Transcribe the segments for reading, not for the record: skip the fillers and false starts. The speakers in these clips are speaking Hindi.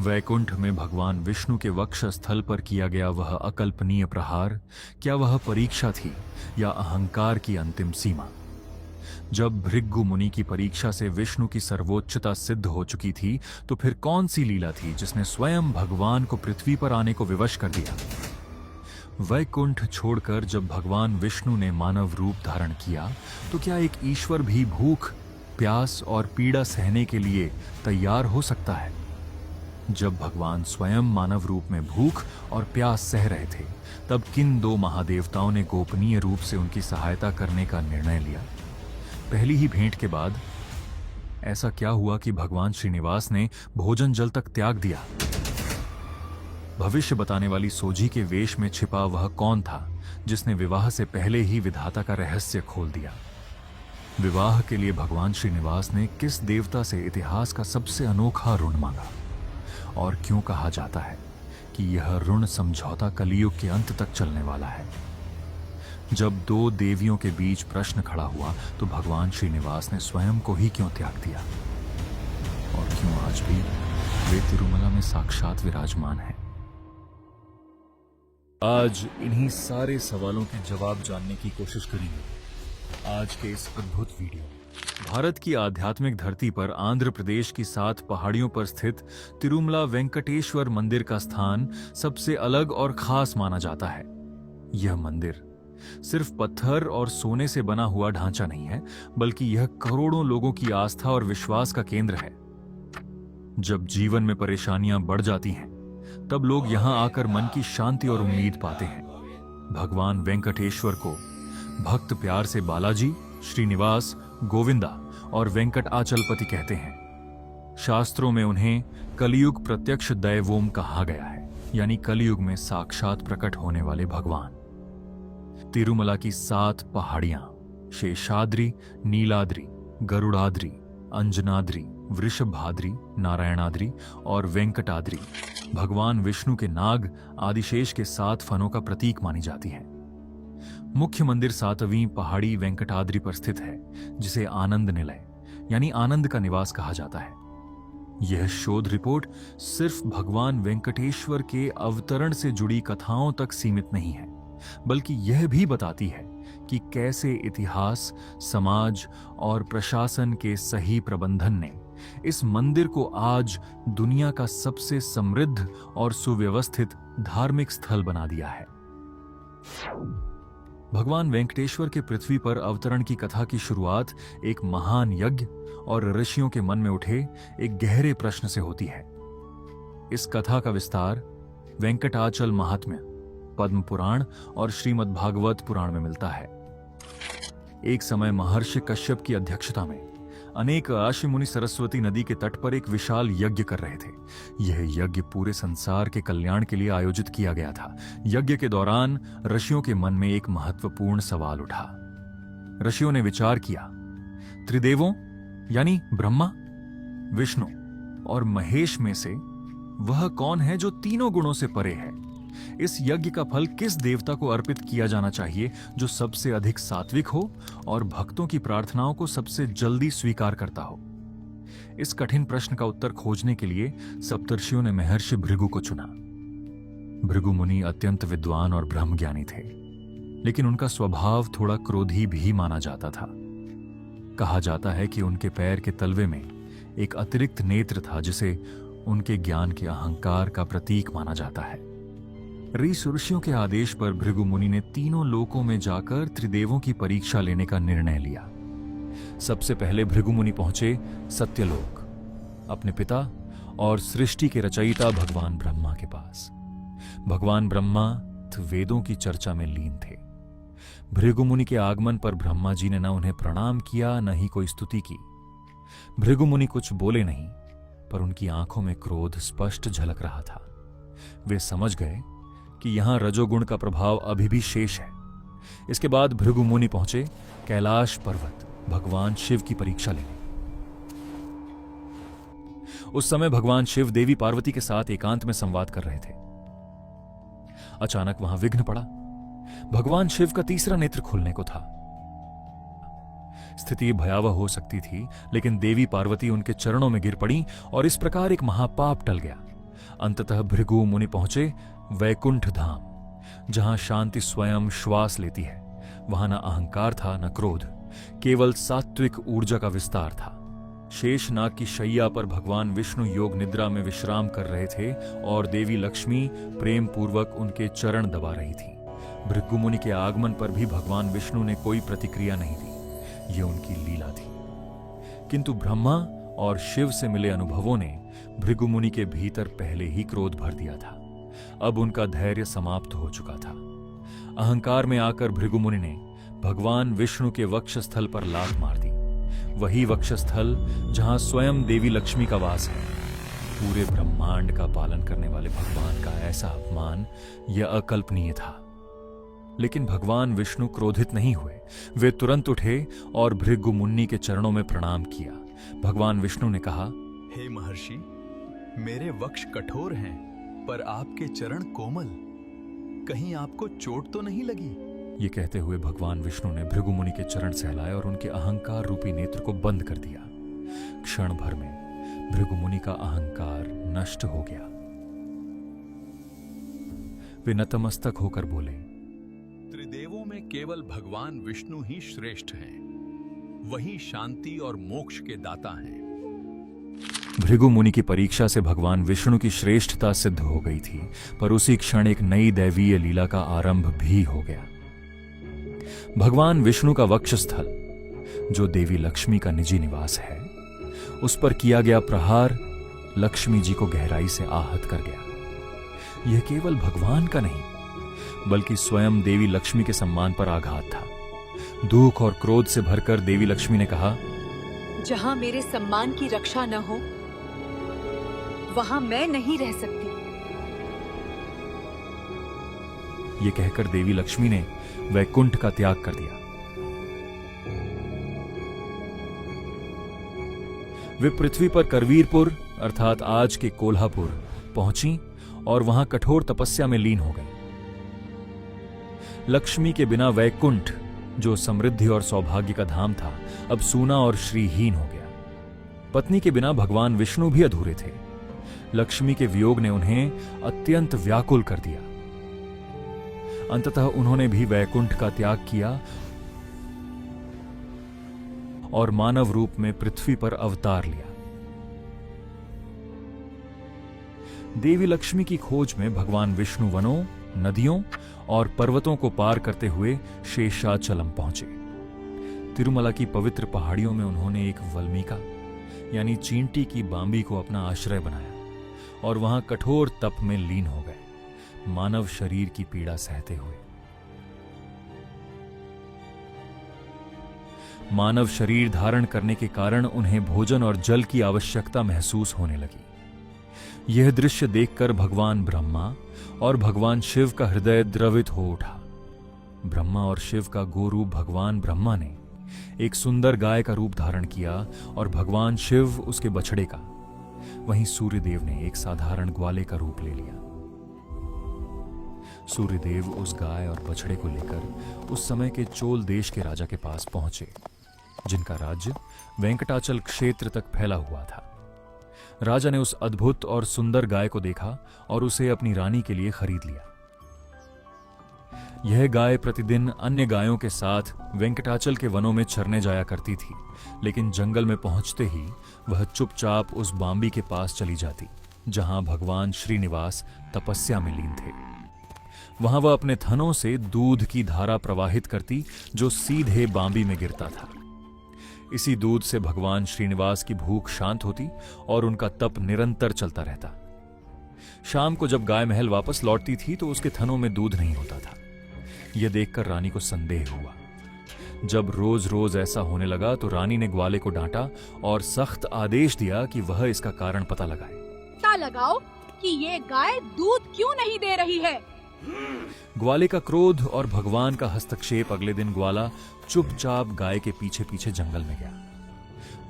वैकुंठ में भगवान विष्णु के वक्षस्थल पर किया गया वह अकल्पनीय प्रहार, क्या वह परीक्षा थी या अहंकार की अंतिम सीमा? जब भृगु मुनि की परीक्षा से विष्णु की सर्वोच्चता सिद्ध हो चुकी थी, तो फिर कौन सी लीला थी जिसने स्वयं भगवान को पृथ्वी पर आने को विवश कर दिया? वैकुंठ छोड़कर जब भगवान विष्णु ने मानव रूप धारण किया, तो क्या एक ईश्वर भी भूख, प्यास और पीड़ा सहने के लिए तैयार हो सकता है? जब भगवान स्वयं मानव रूप में भूख और प्यास सह रहे थे, तब किन दो महादेवताओं ने गोपनीय रूप से उनकी सहायता करने का निर्णय लिया? पहली ही भेंट के बाद ऐसा क्या हुआ कि भगवान श्रीनिवास ने भोजन जल तक त्याग दिया? भविष्य बताने वाली सोजी के वेश में छिपा वह कौन था जिसने विवाह से पहले ही विधाता का रहस्य खोल दिया? विवाह के लिए भगवान श्रीनिवास ने किस देवता से इतिहास का सबसे अनोखा ऋण मांगा? और क्यों कहा जाता है कि यह ऋण समझौता कलियुग के अंत तक चलने वाला है? जब दो देवियों के बीच प्रश्न खड़ा हुआ, तो भगवान श्रीनिवास ने स्वयं को ही क्यों त्याग दिया? और क्यों आज भी वे तिरुमला में साक्षात विराजमान हैं? आज इन्हीं सारे सवालों के जवाब जानने की कोशिश करेंगे आज के इस अद्भुत वीडियो। भारत की आध्यात्मिक धरती पर आंध्र प्रदेश की 7 पहाड़ियों पर स्थित तिरुमला वेंकटेश्वर मंदिर का स्थान सबसे अलग और खास माना जाता है। यह मंदिर सिर्फ पत्थर और सोने से बना हुआ ढांचा नहीं है, बल्कि यह करोड़ों लोगों की आस्था और विश्वास का केंद्र है। जब जीवन में परेशानियां बढ़ जाती हैं, तब लोग यहां आकर मन की शांति और उम्मीद पाते हैं। भगवान वेंकटेश्वर को भक्त प्यार से बालाजी, श्रीनिवास, गोविंदा और वेंकट आचलपति कहते हैं। शास्त्रों में उन्हें कलियुग प्रत्यक्ष दैवोम कहा गया है, यानी कलियुग में साक्षात प्रकट होने वाले भगवान। तिरुमला की 7 पहाड़ियां शेषाद्रि, नीलाद्रि, गरुड़ाद्रि, अंजनाद्रि, वृषभाद्रि, नारायणाद्रि और वेंकटाद्रि भगवान विष्णु के नाग आदिशेष के 7 फनों का प्रतीक मानी जाती हैं। मुख्य मंदिर 7वीं पहाड़ी वेंकटाद्रि पर स्थित है, जिसे आनंद निलय यानी आनंद का निवास कहा जाता है। यह शोध रिपोर्ट सिर्फ भगवान वेंकटेश्वर के अवतरण से जुड़ी कथाओं तक सीमित नहीं है, बल्कि यह भी बताती है कि कैसे इतिहास, समाज और प्रशासन के सही प्रबंधन ने इस मंदिर को आज दुनिया का सबसे समृद्ध और सुव्यवस्थित धार्मिक स्थल बना दिया है। भगवान वेंकटेश्वर के पृथ्वी पर अवतरण की कथा की शुरुआत एक महान यज्ञ और ऋषियों के मन में उठे एक गहरे प्रश्न से होती है। इस कथा का विस्तार वेंकटाचल महात्म्य, पद्म पुराण और श्रीमद् भागवत पुराण में मिलता है। एक समय महर्षि कश्यप की अध्यक्षता में अनेक ऋषि मुनि सरस्वती नदी के तट पर एक विशाल यज्ञ कर रहे थे। यह यज्ञ पूरे संसार के कल्याण के लिए आयोजित किया गया था। यज्ञ के दौरान ऋषियों के मन में एक महत्वपूर्ण सवाल उठा। ऋषियों ने विचार किया, त्रिदेवों यानी ब्रह्मा, विष्णु और महेश में से वह कौन है जो तीनों गुणों से परे है? इस यज्ञ का फल किस देवता को अर्पित किया जाना चाहिए जो सबसे अधिक सात्विक हो और भक्तों की प्रार्थनाओं को सबसे जल्दी स्वीकार करता हो? इस कठिन प्रश्न का उत्तर खोजने के लिए सप्तर्षियों ने महर्षि भृगु को चुना। भृगु मुनि अत्यंत विद्वान और ब्रह्मज्ञानी थे, लेकिन उनका स्वभाव थोड़ा क्रोधी भी माना जाता था। कहा जाता है कि उनके पैर के तलवे में एक अतिरिक्त नेत्र था, जिसे उनके ज्ञान के अहंकार का प्रतीक माना जाता है। ऋषियों के आदेश पर भृगु मुनि ने तीनों लोकों में जाकर त्रिदेवों की परीक्षा लेने का निर्णय लिया। सबसे पहले भृगु मुनि पहुंचे सत्यलोक, अपने पिता और सृष्टि के रचयिता भगवान ब्रह्मा के पास। भगवान ब्रह्मा वेदों की चर्चा में लीन थे। भृगु मुनि के आगमन पर ब्रह्मा जी ने न उन्हें प्रणाम किया, न ही कोई स्तुति की। भृगु मुनि कुछ बोले नहीं, पर उनकी आंखों में क्रोध स्पष्ट झलक रहा था। वे समझ गए कि यहां रजोगुण का प्रभाव अभी भी शेष है। इसके बाद भृगु मुनि पहुंचे कैलाश पर्वत, भगवान शिव की परीक्षा लेने। उस समय भगवान शिव देवी पार्वती के साथ एकांत में संवाद कर रहे थे। अचानक वहां विघ्न पड़ा। भगवान शिव का तीसरा नेत्र खुलने को था। स्थिति भयावह हो सकती थी, लेकिन देवी पार्वती उनके चरणों में गिर पड़ी और इस प्रकार एक महापाप टल गया। अंततः भृगु मुनि पहुंचे वैकुंठ धाम, जहां शांति स्वयं श्वास लेती है। वहां न अहंकार था न क्रोध, केवल सात्विक ऊर्जा का विस्तार था। शेषनाग की शैया पर भगवान विष्णु योग निद्रा में विश्राम कर रहे थे और देवी लक्ष्मी प्रेम पूर्वक उनके चरण दबा रही थी। भृगु मुनि के आगमन पर भी भगवान विष्णु ने कोई प्रतिक्रिया नहीं दी, ये उनकी लीला थी। किंतु ब्रह्मा और शिव से मिले अनुभवों ने भृगु मुनि के भीतर पहले ही क्रोध भर दिया था। अब उनका धैर्य समाप्त हो चुका था। अहंकार में आकर भृगु मुनि ने भगवान विष्णु के वक्षस्थल पर लात मार दी, वही वक्षस्थल जहां स्वयं देवी लक्ष्मी का वास है। पूरे ब्रह्मांड का पालन करने वाले भगवान का ऐसा अपमान यह अकल्पनीय था। लेकिन भगवान विष्णु क्रोधित नहीं हुए। वे तुरंत उठे और भृगु मुनि के चरणों में प्रणाम किया। भगवान विष्णु ने कहा, हे महर्षि, मेरे वक्ष कठोर हैं, पर आपके चरण कोमल, कहीं आपको चोट तो नहीं लगी? ये कहते हुए भगवान विष्णु ने भृगु मुनि के चरण सहलाए और उनके अहंकार रूपी नेत्र को बंद कर दिया। क्षण भर में भृगु मुनि का अहंकार नष्ट हो गया। वे नतमस्तक होकर बोले, त्रिदेवों में केवल भगवान विष्णु ही श्रेष्ठ हैं, वही शांति और मोक्ष के दाता हैं। भृगु मुनि की परीक्षा से भगवान विष्णु की श्रेष्ठता सिद्ध हो गई थी, पर उसी क्षण एक नई दैवीय लीला का आरंभ भी हो गया। भगवान विष्णु का वक्षस्थल, जो देवी लक्ष्मी का निजी निवास है, उस पर किया गया प्रहार लक्ष्मी जी को गहराई से आहत कर गया। यह केवल भगवान का नहीं, बल्कि स्वयं देवी लक्ष्मी के सम्मान पर आघात था। दुख और क्रोध से भरकर देवी लक्ष्मी ने कहा, जहां मेरे सम्मान की रक्षा न हो, वहां मैं नहीं रह सकती। यह कहकर देवी लक्ष्मी ने वैकुंठ का त्याग कर दिया। वे पृथ्वी पर करवीरपुर अर्थात आज के कोल्हापुर पहुंची और वहां कठोर तपस्या में लीन हो गई। लक्ष्मी के बिना वैकुंठ, जो समृद्धि और सौभाग्य का धाम था, अब सूना और श्रीहीन हो गया। पत्नी के बिना भगवान विष्णु भी अधूरे थे। लक्ष्मी के वियोग ने उन्हें अत्यंत व्याकुल कर दिया। अंततः उन्होंने भी वैकुंठ का त्याग किया और मानव रूप में पृथ्वी पर अवतार लिया। देवी लक्ष्मी की खोज में भगवान विष्णु वनों, नदियों और पर्वतों को पार करते हुए शेषाचलम पहुंचे। तिरुमला की पवित्र पहाड़ियों में उन्होंने एक वल्मीका यानी चींटी की बांबी को अपना आश्रय बनाया और वहां कठोर तप में लीन हो गए, मानव शरीर की पीड़ा सहते हुए। मानव शरीर धारण करने के कारण उन्हें भोजन और जल की आवश्यकता महसूस होने लगी। यह दृश्य देखकर भगवान ब्रह्मा और भगवान शिव का हृदय द्रवित हो उठा। ब्रह्मा और शिव का गोरूप भगवान ब्रह्मा ने एक सुंदर गाय का रूप धारण किया और भगवान शिव उसके बछड़े का, वहीं सूर्यदेव ने एक साधारण ग्वाले का रूप ले लिया। सूर्यदेव उस गाय और बछड़े को लेकर उस समय के चोल देश के राजा के पास पहुंचे, जिनका राज्य वेंकटाचल क्षेत्र तक फैला हुआ था। राजा ने उस अद्भुत और सुंदर गाय को देखा और उसे अपनी रानी के लिए खरीद लिया। यह गाय प्रतिदिन अन्य गायों के साथ वेंकटाचल के वनों में चरने जाया करती थी, लेकिन जंगल में पहुंचते ही वह चुपचाप उस बांबी के पास चली जाती, जहां भगवान श्रीनिवास तपस्या में लीन थे। वहां वह अपने थनों से दूध की धारा प्रवाहित करती, जो सीधे बांबी में गिरता था। इसी दूध से भगवान श्रीनिवास की भूख शांत होती और उनका तप निरंतर चलता रहता। शाम को जब गाय महल वापस लौटती थी तो उसके थनों में दूध नहीं होता था। यह देखकर रानी को संदेह हुआ। जब रोज रोज ऐसा होने लगा तो रानी ने ग्वाले को डांटा और सख्त आदेश दिया कि वह इसका कारण पता लगाए। पता लगाओ कि ये गाय दूध क्यों नहीं दे रही है। ग्वाले का क्रोध और भगवान का हस्तक्षेप। अगले दिन ग्वाला चुपचाप गाय के पीछे पीछे जंगल में गया।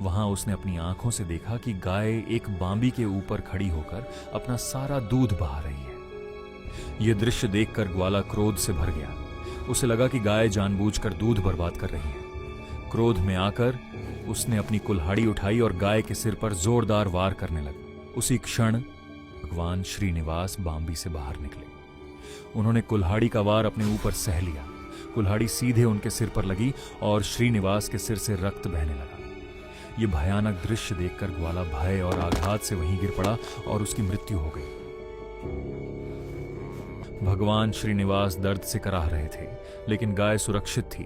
वहां उसने अपनी आंखों से देखा कि गाय एक बांबी के ऊपर खड़ी होकर अपना सारा दूध बहा रही है। यह दृश्य देखकर ग्वाला क्रोध से भर गया। उसे लगा कि गाय जानबूझकर दूध बर्बाद कर रही है। क्रोध में आकर उसने अपनी कुल्हाड़ी उठाई और गाय के सिर पर जोरदार वार करने लगा। उसी क्षण भगवान श्रीनिवास बांबी से बाहर निकले। उन्होंने कुल्हाड़ी का वार अपने ऊपर सह लिया। कुल्हाड़ी सीधे उनके सिर पर लगी और श्रीनिवास के सिर से रक्त बहने लगा। यह भयानक दृश्य देखकर ग्वाला भय और आघात से वहीं गिर पड़ा और उसकी मृत्यु हो गई। भगवान श्रीनिवास दर्द से कराह रहे थे, लेकिन गाय सुरक्षित थी।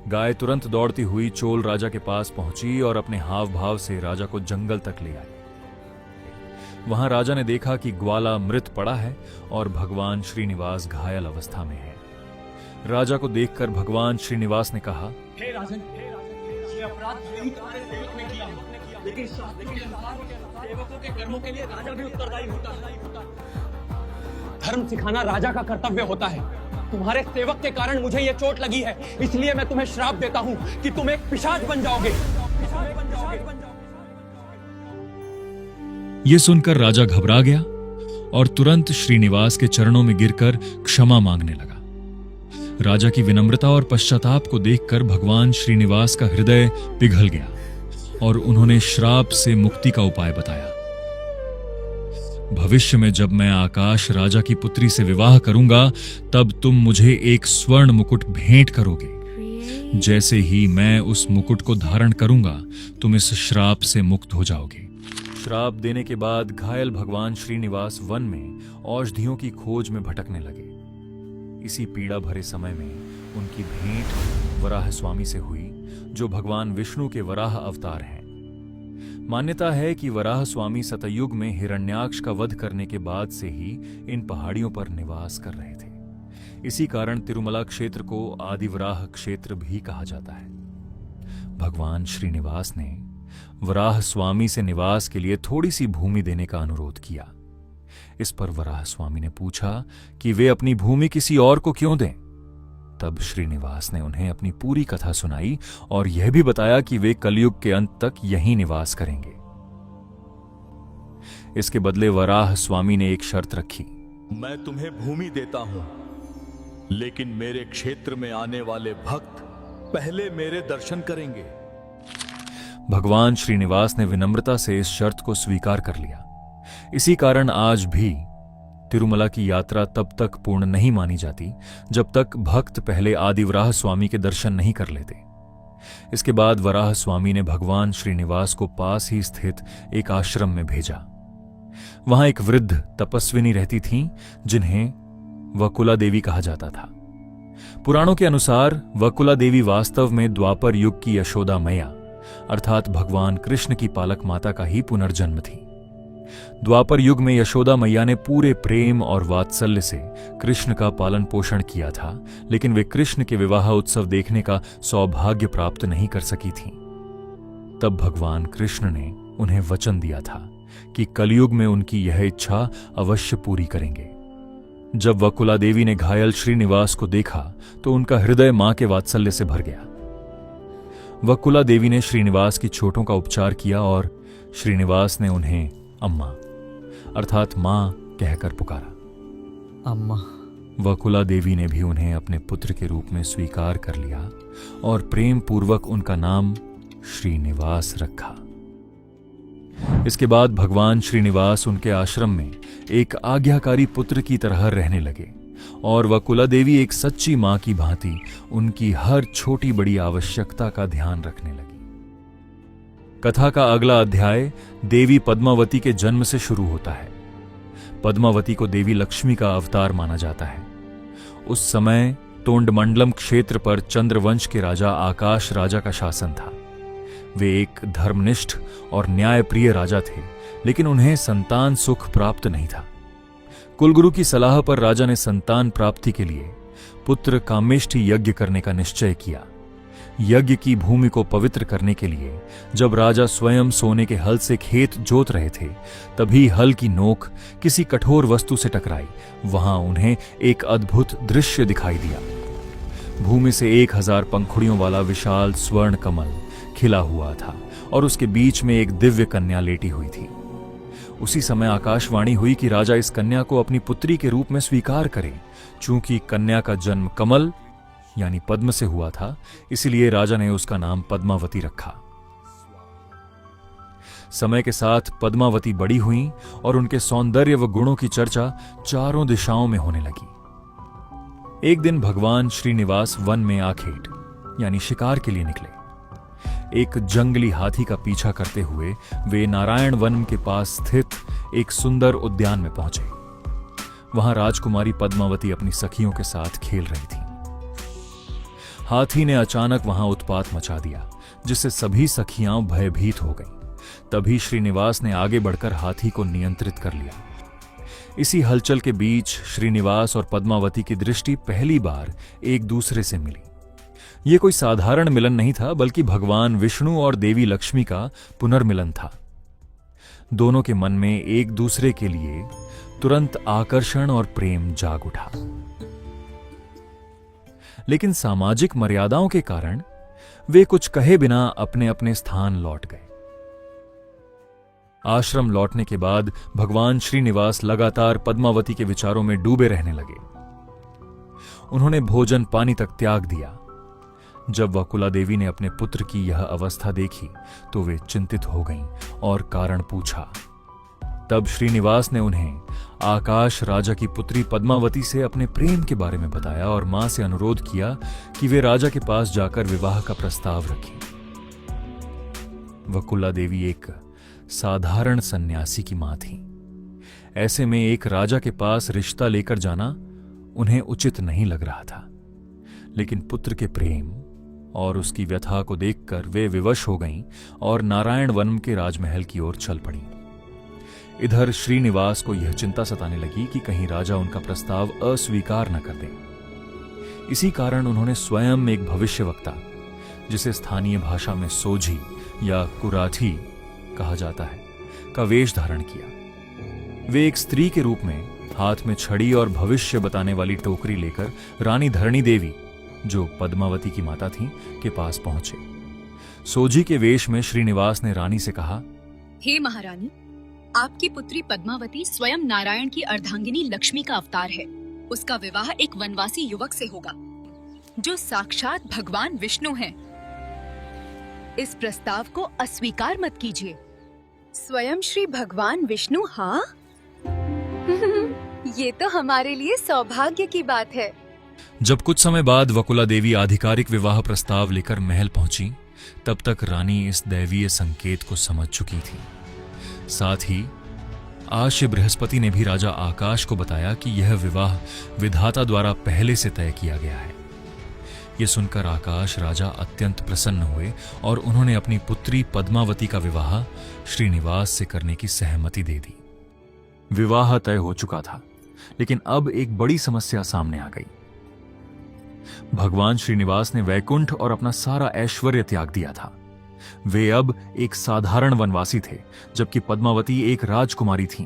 गाय तुरंत दौड़ती हुई चोल राजा के पास पहुंची और अपने हाव भाव से राजा को जंगल तक ले आई। वहां राजा ने देखा कि ग्वाला मृत पड़ा है और भगवान श्रीनिवास घायल अवस्था में है। राजा को देखकर भगवान श्रीनिवास ने कहा, हे राजन, ये अपराध यही तुम्हारे सेवक ने किया है, लेकिन शास्त्र के अनुसार सेवकों के कर्मों के लिए राजा भी उत्तरदायी होता है। धर्म सिखाना राजा का कर्तव्य होता है। तुम्हारे सेवक के कारण मुझे ये चोट लगी है, इसलिए मैं तुम्हें श्राप देता हूं कि तुम एक पिशाच बन जाओगे। यह सुनकर राजा घबरा गया और तुरंत श्रीनिवास के चरणों में गिरकर क्षमा मांगने लगा। राजा की विनम्रता और पश्चाताप को देखकर भगवान श्रीनिवास का हृदय पिघल गया और उन्होंने श्राप से मुक्ति का उपाय बताया। भविष्य में जब मैं आकाश राजा की पुत्री से विवाह करूंगा, तब तुम मुझे एक स्वर्ण मुकुट भेंट करोगे। जैसे ही मैं उस मुकुट को धारण करूंगा, तुम इस श्राप से मुक्त हो जाओगे। श्राप देने के बाद घायल भगवान श्रीनिवास वन में औषधियों की खोज में भटकने लगे। इसी पीड़ा भरे समय में उनकी भेंट वराह स्वामी से हुई, जो भगवान विष्णु के वराह अवतार हैं। मान्यता है कि वराह स्वामी सतयुग में हिरण्याक्ष का वध करने के बाद से ही इन पहाड़ियों पर निवास कर रहे थे। इसी कारण तिरुमला क्षेत्र को आदिवराह क्षेत्र भी कहा जाता है। भगवान श्रीनिवास ने वराह स्वामी से निवास के लिए थोड़ी सी भूमि देने का अनुरोध किया। इस पर वराह स्वामी ने पूछा कि वे अपनी भूमि किसी और को क्यों दें। तब श्रीनिवास ने उन्हें अपनी पूरी कथा सुनाई और यह भी बताया कि वे कलयुग के अंत तक यहीं निवास करेंगे। इसके बदले वराह स्वामी ने एक शर्त रखी। मैं तुम्हें भूमि देता हूं, लेकिन मेरे क्षेत्र में आने वाले भक्त पहले मेरे दर्शन करेंगे। भगवान श्रीनिवास ने विनम्रता से इस शर्त को स्वीकार कर लिया। इसी कारण आज भी तिरुमला की यात्रा तब तक पूर्ण नहीं मानी जाती जब तक भक्त पहले आदिवराह स्वामी के दर्शन नहीं कर लेते। इसके बाद वराह स्वामी ने भगवान श्रीनिवास को पास ही स्थित एक आश्रम में भेजा। वहां एक वृद्ध तपस्विनी रहती थीं, जिन्हें वकुला देवी कहा जाता था। पुराणों के अनुसार वकुला देवी वास्तव में द्वापर युग की यशोदा मैया अर्थात भगवान कृष्ण की पालक माता का ही पुनर्जन्म थी। द्वापर युग में यशोदा मैया ने पूरे प्रेम और वात्सल्य से कृष्ण का पालन पोषण किया था, लेकिन वे कृष्ण के विवाह उत्सव देखने का सौभाग्य प्राप्त नहीं कर सकी थीं। तब भगवान कृष्ण ने उन्हें वचन दिया था कि कलयुग में उनकी यह इच्छा अवश्य पूरी करेंगे। जब वकुला देवी ने घायल श्रीनिवास को देखा तो उनका हृदय मां के वात्सल्य से भर गया। वकुला देवी ने श्रीनिवास की चोटों का उपचार किया और श्रीनिवास ने उन्हें अम्मा अर्थात मां कहकर पुकारा। अम्मा। वकुला देवी ने भी उन्हें अपने पुत्र के रूप में स्वीकार कर लिया और प्रेम पूर्वक उनका नाम श्रीनिवास रखा। इसके बाद भगवान श्रीनिवास उनके आश्रम में एक आज्ञाकारी पुत्र की तरह रहने लगे और वकुला देवी एक सच्ची मां की भांति उनकी हर छोटी बड़ी आवश्यकता का ध्यान रखने लगी। कथा का अगला अध्याय देवी पद्मावती के जन्म से शुरू होता है। पद्मावती को देवी लक्ष्मी का अवतार माना जाता है। उस समय तोंडमंडलम क्षेत्र पर चंद्रवंश के राजा आकाश राजा का शासन था। वे एक धर्मनिष्ठ और न्यायप्रिय राजा थे, लेकिन उन्हें संतान सुख प्राप्त नहीं था। कुलगुरु की सलाह पर राजा ने संतान प्राप्ति के लिए पुत्र कामेष्टि यज्ञ करने का निश्चय किया। यज्ञ की भूमि को पवित्र करने के लिए जब राजा स्वयं सोने के हल से खेत जोत रहे थे, तभी हल की नोक किसी कठोर वस्तु से टकराई। वहां उन्हें एक अद्भुत दृश्य दिखाई दिया। भूमि से 1000 पंखुड़ियों वाला विशाल स्वर्ण कमल खिला हुआ था और उसके बीच में एक दिव्य कन्या लेटी हुई थी। उसी समय आकाशवाणी हुई कि राजा इस कन्या को अपनी पुत्री के रूप में स्वीकार करें। चूंकि कन्या का जन्म कमल यानी पद्म से हुआ था, इसलिए राजा ने उसका नाम पद्मावती रखा। समय के साथ पद्मावती बड़ी हुईं और उनके सौंदर्य व गुणों की चर्चा चारों दिशाओं में होने लगी। एक दिन भगवान श्रीनिवास वन में आखेट यानी शिकार के लिए निकले। एक जंगली हाथी का पीछा करते हुए वे नारायण वन के पास स्थित एक सुंदर उद्यान में पहुंचे। वहां राजकुमारी पद्मावती अपनी सखियों के साथ खेल रही थी। हाथी ने अचानक वहां उत्पात मचा दिया, जिससे सभी सखियां भयभीत हो गईं। तभी श्रीनिवास ने आगे बढ़कर हाथी को नियंत्रित कर लिया। इसी हलचल के बीच श्रीनिवास और पद्मावती की दृष्टि पहली बार एक दूसरे से मिली। यह कोई साधारण मिलन नहीं था, बल्कि भगवान विष्णु और देवी लक्ष्मी का पुनर्मिलन था। दोनों के मन में एक दूसरे के लिए तुरंत आकर्षण और प्रेम जाग उठा। लेकिन सामाजिक मर्यादाओं के कारण वे कुछ कहे बिना अपने अपने स्थान लौट गए। आश्रम लौटने के बाद भगवान श्रीनिवास लगातार पद्मावती के विचारों में डूबे रहने लगे। उन्होंने भोजन पानी तक त्याग दिया। जब वकुला देवी ने अपने पुत्र की यह अवस्था देखी तो वे चिंतित हो गईं और कारण पूछा। तब श्रीनिवास ने उन्हें आकाश राजा की पुत्री पद्मावती से अपने प्रेम के बारे में बताया और मां से अनुरोध किया कि वे राजा के पास जाकर विवाह का प्रस्ताव रखें। वकुला देवी एक साधारण सन्यासी की मां थी। ऐसे में एक राजा के पास रिश्ता लेकर जाना उन्हें उचित नहीं लग रहा था। लेकिन पुत्र के प्रेम और उसकी व्यथा को देखकर वे विवश हो गईं और नारायण वन के राजमहल की ओर चल पड़ीं। इधर श्रीनिवास को यह चिंता सताने लगी कि कहीं राजा उनका प्रस्ताव अस्वीकार न कर दें। इसी कारण उन्होंने स्वयं एक भविष्यवक्ता, जिसे स्थानीय भाषा में सोझी या कुराठी कहा जाता है, का वेश धारण किया। वे एक स्त्री के रूप में हाथ में छड़ी और भविष्य बताने वाली टोकरी लेकर रानी धरणी देवी, जो पद्मावती की माता थीं, के पास पहुंचे। सोझी के वेश में श्रीनिवास ने रानी से कहा, हे महारानी, आपकी पुत्री पद्मावती स्वयं नारायण की अर्धांगिनी लक्ष्मी का अवतार है। उसका विवाह एक वनवासी युवक से होगा, जो साक्षात भगवान विष्णु हैं। इस प्रस्ताव को अस्वीकार मत कीजिए। स्वयं श्री भगवान विष्णु? हाँ ये तो हमारे लिए सौभाग्य की बात है। जब कुछ समय बाद वकुला देवी आधिकारिक विवाह प्रस्ताव लेकर महल पहुंची, तब तक रानी इस दैवीय संकेत को समझ चुकी थी। साथ ही आश्य बृहस्पति ने भी राजा आकाश को बताया कि यह विवाह विधाता द्वारा पहले से तय किया गया है। यह सुनकर आकाश राजा अत्यंत प्रसन्न हुए और उन्होंने अपनी पुत्री पद्मावती का विवाह श्रीनिवास से करने की सहमति दे दी। विवाह तय हो चुका था, लेकिन अब एक बड़ी समस्या सामने आ गई। भगवान श्रीनिवास ने वैकुंठ और अपना सारा ऐश्वर्य त्याग दिया था। वे अब एक साधारण वनवासी थे, जबकि पद्मावती एक राजकुमारी थीं।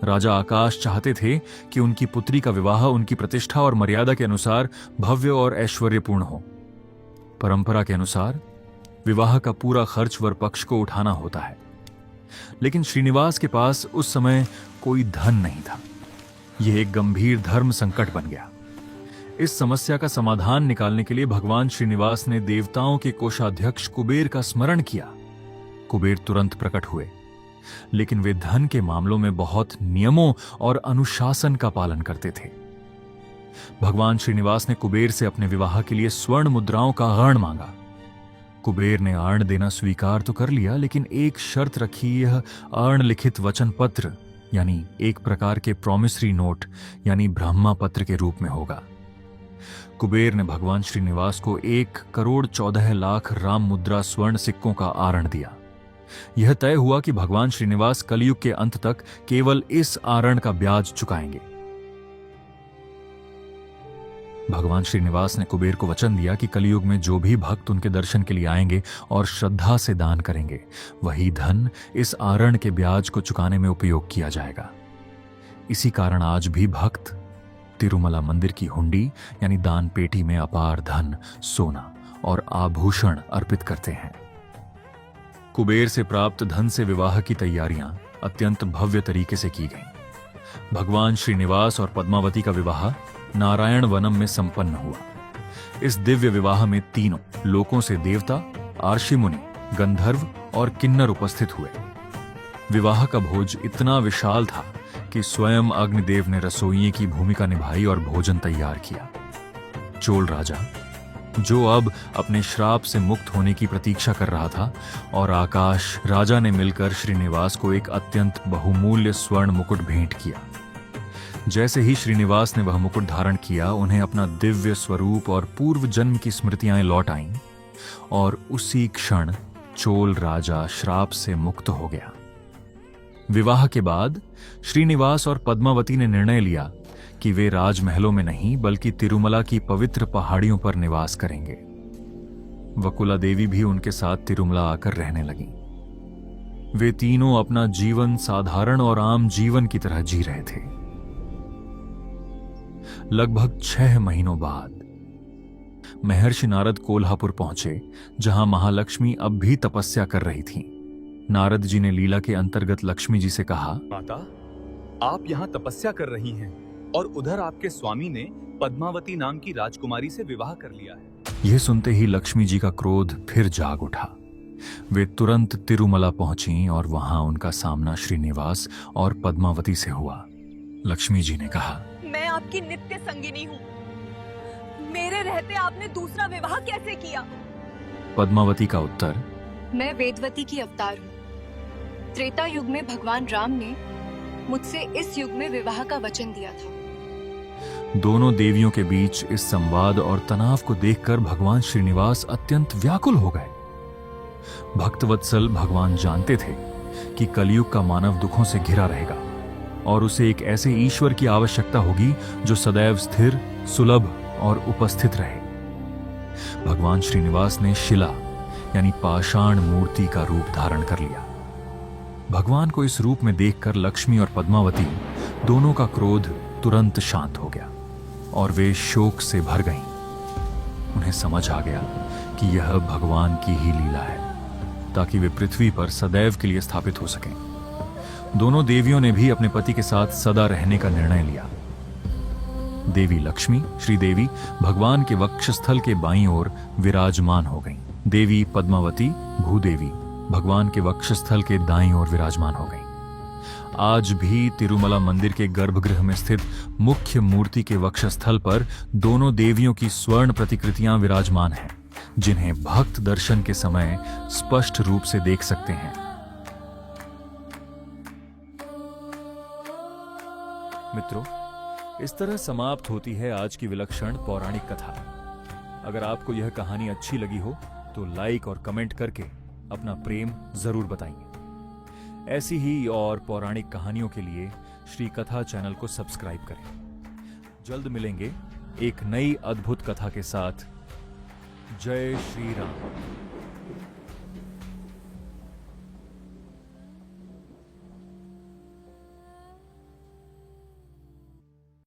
राजा आकाश चाहते थे कि उनकी पुत्री का विवाह उनकी प्रतिष्ठा और मर्यादा के अनुसार भव्य और ऐश्वर्यपूर्ण हो। परंपरा के अनुसार विवाह का पूरा खर्च वर पक्ष को उठाना होता है, लेकिन श्रीनिवास के पास उस समय कोई धन नहीं था। यह एक गंभीर धर्म संकट बन गया। इस समस्या का समाधान निकालने के लिए भगवान श्रीनिवास ने देवताओं के कोषाध्यक्ष कुबेर का स्मरण किया। कुबेर तुरंत प्रकट हुए, लेकिन वे धन के मामलों में बहुत नियमों और अनुशासन का पालन करते थे। भगवान श्रीनिवास ने कुबेर से अपने विवाह के लिए स्वर्ण मुद्राओं का ऋण मांगा। कुबेर ने ऋण देना स्वीकार तो कर लिया, लेकिन एक शर्त रखी। यह ऋण लिखित वचन पत्र यानी एक प्रकार के प्रॉमिसरी नोट यानी ब्रह्मा पत्र के रूप में होगा। कुबेर ने भगवान श्रीनिवास को 1,14,00,000 राम मुद्रा स्वर्ण सिक्कों का आरण दिया। यह तय हुआ कि भगवान श्रीनिवास कलयुग के अंत तक केवल इस आरण का ब्याज चुकाएंगे। भगवान श्रीनिवास ने कुबेर को वचन दिया कि कलयुग में जो भी भक्त उनके दर्शन के लिए आएंगे और श्रद्धा से दान करेंगे, वही धन इस आरण के ब्याज को चुकाने में उपयोग किया जाएगा। इसी कारण आज भी भक्त तिरुमला मंदिर की हुंडी यानी दान पेटी में अपार धन, सोना और आभूषण अर्पित करते हैं। कुबेर से प्राप्त धन से विवाह की तैयारियां अत्यंत भव्य तरीके से की गईं। भगवान श्रीनिवास और पद्मावती का विवाह नारायण वनम में संपन्न हुआ। इस दिव्य विवाह में तीनों लोकों से देवता, आर्षि मुनि गंधर्व और किन्नर उपस्थित हुए। विवाह का भोज इतना विशाल था कि स्वयं अग्निदेव ने रसोइये की भूमिका निभाई और भोजन तैयार किया। चोल राजा, जो अब अपने श्राप से मुक्त होने की प्रतीक्षा कर रहा था, और आकाश राजा ने मिलकर श्रीनिवास को एक अत्यंत बहुमूल्य स्वर्ण मुकुट भेंट किया। जैसे ही श्रीनिवास ने वह मुकुट धारण किया, उन्हें अपना दिव्य स्वरूप और पूर्व जन्म की स्मृतियां लौट आईं, और उसी क्षण चोल राजा श्राप से मुक्त हो गया। विवाह के बाद श्रीनिवास और पद्मावती ने निर्णय लिया कि वे राजमहलों में नहीं बल्कि तिरुमला की पवित्र पहाड़ियों पर निवास करेंगे। वकुला देवी भी उनके साथ तिरुमला आकर रहने लगी। वे तीनों अपना जीवन साधारण और आम जीवन की तरह जी रहे थे। लगभग 6 महीनों बाद महर्षि नारद कोल्हापुर पहुंचे, जहां महालक्ष्मी अब भी तपस्या कर रही थीं। नारद जी ने लीला के अंतर्गत लक्ष्मी जी से कहा, माता, आप यहाँ तपस्या कर रही हैं और उधर आपके स्वामी ने पद्मावती नाम की राजकुमारी से विवाह कर लिया है। यह सुनते ही लक्ष्मी जी का क्रोध फिर जाग उठा। वे तुरंत तिरुमला पहुंची और वहां उनका सामना श्रीनिवास और पद्मावती से हुआ। लक्ष्मी जी ने कहा, मैं आपकी नित्य संगिनी हूँ। मेरे रहते आपने दूसरा विवाह कैसे किया? पद्मावती का उत्तर, मैं वेदवती की अवतार हूँ। त्रेता युग में भगवान राम ने मुझसे इस युग में विवाह का वचन दिया था। दोनों देवियों के बीच इस संवाद और तनाव को देखकर भगवान श्रीनिवास अत्यंत व्याकुल हो गए। भक्तवत्सल भगवान जानते थे कि कलयुग का मानव दुखों से घिरा रहेगा और उसे एक ऐसे ईश्वर की आवश्यकता होगी जो सदैव स्थिर, सुलभ और उपस्थित रहे। भगवान श्रीनिवास ने शिला यानी पाषाण मूर्ति का रूप धारण कर लिया। भगवान को इस रूप में देखकर लक्ष्मी और पद्मावती दोनों का क्रोध तुरंत शांत हो गया और वे शोक से भर गईं। उन्हें समझ आ गया कि यह भगवान की ही लीला है, ताकि वे पृथ्वी पर सदैव के लिए स्थापित हो सकें। दोनों देवियों ने भी अपने पति के साथ सदा रहने का निर्णय लिया। देवी लक्ष्मी, श्रीदेवी, भगवान के वक्षस्थल के बाईं ओर विराजमान हो गईं। देवी पद्मावती, भूदेवी, भगवान के वक्षस्थल के दाईं ओर विराजमान हो गईं। आज भी तिरुमला मंदिर के गर्भगृह में स्थित मुख्य मूर्ति के वक्षस्थल पर दोनों देवियों की स्वर्ण प्रतिकृतियां विराजमान हैं, जिन्हें भक्त दर्शन के समय स्पष्ट रूप से देख सकते हैं। मित्रों, इस तरह समाप्त होती है आज की विलक्षण पौराणिक कथा। अगर आपको यह कहानी अच्छी लगी हो तो लाइक और कमेंट करके अपना प्रेम जरूर बताइए। ऐसी ही और पौराणिक कहानियों के लिए श्री कथा चैनल को सब्सक्राइब करें। जल्द मिलेंगे एक नई अद्भुत कथा के साथ। जय श्री राम।